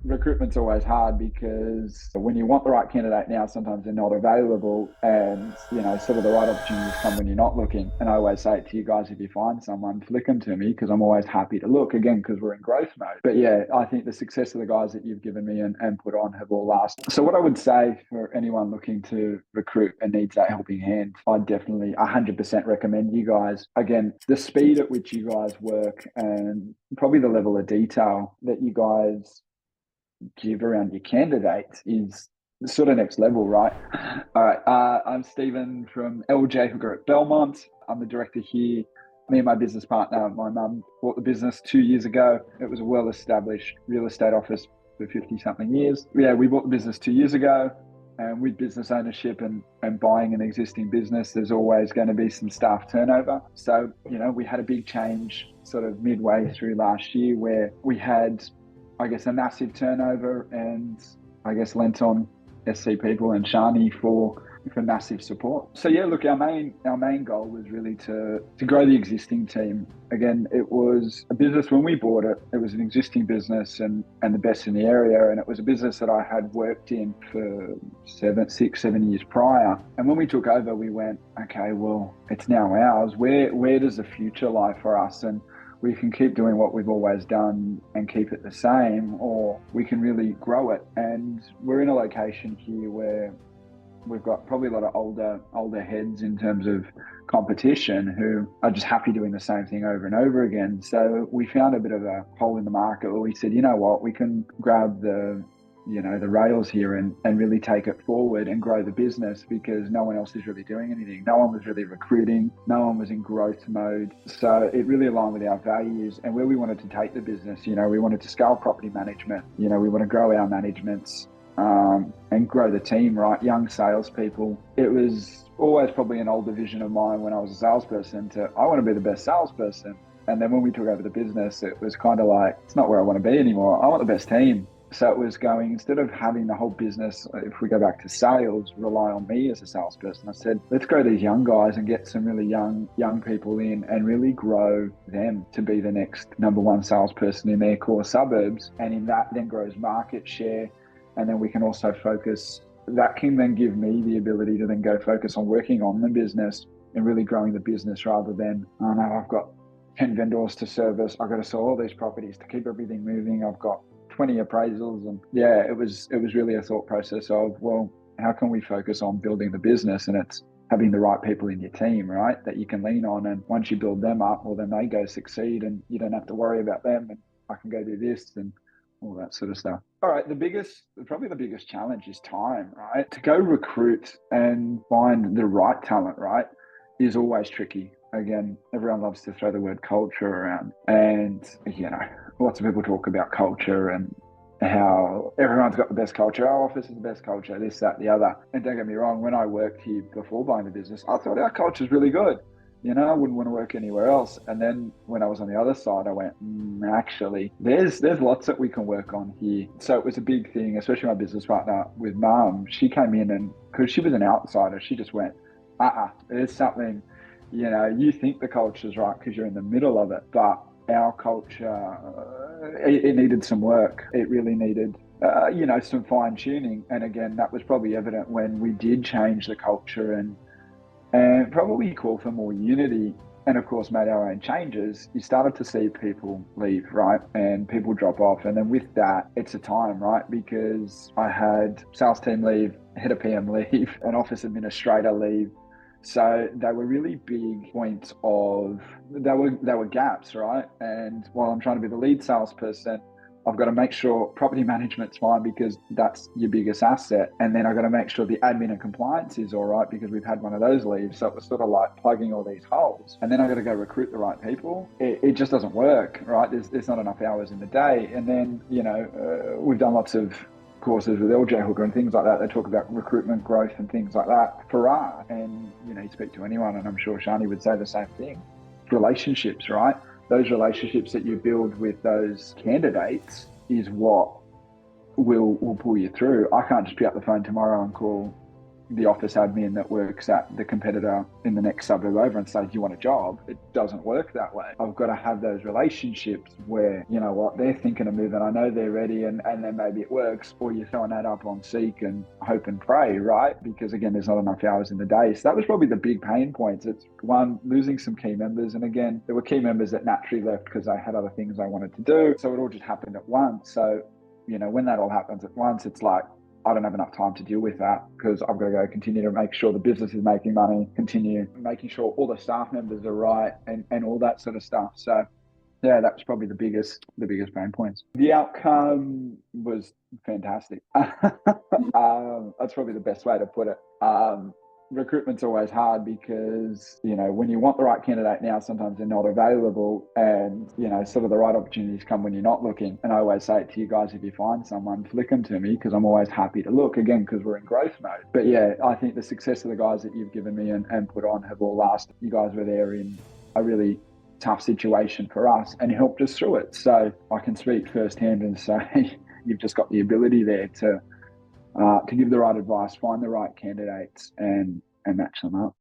recruitment's always hard because when you want the right candidate now, sometimes they're not available, and sort of the right opportunities come when you're not looking. And I always say it to you guys: if you find someone, flick them to me, because I'm always happy to look, again, because we're in growth mode. But yeah, I think the success of the guys that you've given me and put on have all lasted. So what I would say for anyone looking to recruit and needs that helping hand, I definitely 100% recommend you guys. Again, the speed at which you guys work and probably the level of detail that you guys give around your candidates is sort of next level, right? All right. I'm Stephen from LJ Hooker at Belmont. I'm the director here. Me and my business partner, my mum, bought the business 2 years ago. It was a well-established real estate office for 50-something years. Yeah, we bought the business 2 years ago. And with business ownership and buying an existing business, there's always going to be some staff turnover. So, we had a big change sort of midway through last year where we had, I guess, a massive turnover, and I guess lent on SC People and Shani for massive support. So yeah, look, our main goal was really to grow the existing team. Again, it was a business when we bought it. It was an existing business and the best in the area, and it was a business that I had worked in for 7 years prior. And when we took over, we went, okay, well, it's now ours. Where does the future lie for us? And we can keep doing what we've always done and keep it the same, or we can really grow it. And we're in a location here where we've got probably a lot of older heads in terms of competition who are just happy doing the same thing over and over again. So we found a bit of a hole in the market where we said, you know what, we can grab the rails here and really take it forward and grow the business, because no one else is really doing anything. No one was really recruiting. No one was in growth mode. So it really aligned with our values and where we wanted to take the business. We wanted to scale property management. We want to grow our managements and grow the team, right? Young salespeople. It was always probably an older vision of mine when I was a salesperson I want to be the best salesperson. And then when we took over the business, it was kind of like, it's not where I want to be anymore. I want the best team. So it was going, instead of having the whole business, if we go back to sales, rely on me as a salesperson, I said, let's grow these young guys and get some really young people in and really grow them to be the next number one salesperson in their core suburbs. And in that then grows market share. And then we can also focus, that can then give me the ability to then go focus on working on the business and really growing the business, rather than, oh no, I've got 10 vendors to service. I've got to sell all these properties to keep everything moving. I've got 20 appraisals. And yeah, it was really a thought process of, well, how can we focus on building the business? And it's having the right people in your team, right, that you can lean on. And once you build them up, well, then they go succeed and you don't have to worry about them. And I can go do this and all that sort of stuff. All right, probably the biggest challenge is time, right? To go recruit and find the right talent, right, is always tricky. Again, everyone loves to throw the word culture around, and lots of people talk about culture and how everyone's got the best culture. Our office is the best culture, this, that, the other. And don't get me wrong, when I worked here before buying the business, I thought our culture is really good. I wouldn't want to work anywhere else. And then when I was on the other side, I went, actually, there's lots that we can work on here. So it was a big thing, especially my business partner with mum. She came in and, because she was an outsider, she just went, there's something, you think the culture's right because you're in the middle of it, but our culture, it needed some work. It really needed some fine tuning. And again, that was probably evident when we did change the culture and probably call for more unity, and of course made our own changes. You started to see people leave, right, and people drop off. And then with that, it's a time, right, because I had sales team leave, head of PM leave, an office administrator leave. So they were really big points of, they were gaps, right? And while I'm trying to be the lead salesperson, I've got to make sure property management's fine because that's your biggest asset. And then I've got to make sure the admin and compliance is all right because we've had one of those leaves. So it was sort of like plugging all these holes. And then I've got to go recruit the right people. It just doesn't work, right? There's not enough hours in the day. And then, we've done lots of courses with LJ Hooker and things like that. They talk about recruitment growth and things like that for us. And, you speak to anyone, and I'm sure Shani would say the same thing. Relationships, right? Those relationships that you build with those candidates is what will pull you through. I can't just pick up the phone tomorrow and call the office admin that works at the competitor in the next suburb over and say, do you want a job? It doesn't work that way. I've got to have those relationships where, you know what, they're thinking of moving. I know they're ready, and then maybe it works, or you're throwing that up on Seek and hope and pray, right? Because again, there's not enough hours in the day. So that was probably the big pain points. It's one, losing some key members. And again, there were key members that naturally left because they had other things they wanted to do. So it all just happened at once. So, you know, when that all happens at once, it's like, I don't have enough time to deal with that because I've got to go continue to make sure the business is making money, continue making sure all the staff members are right, and all that sort of stuff. So yeah, that was probably the biggest pain points. The outcome was fantastic. That's probably the best way to put it. Recruitment's always hard because, you know, when you want the right candidate now, sometimes they're not available, and, you know, sort of the right opportunities come when you're not looking. And I always say it to you guys, if you find someone, flick them to me, because I'm always happy to look, again, because we're in growth mode. But yeah, I think the success of the guys that you've given me and put on have all lasted. You guys were there in a really tough situation for us and helped us through it. So I can speak firsthand and say you've just got the ability there to give the right advice, find the right candidates, and match them up.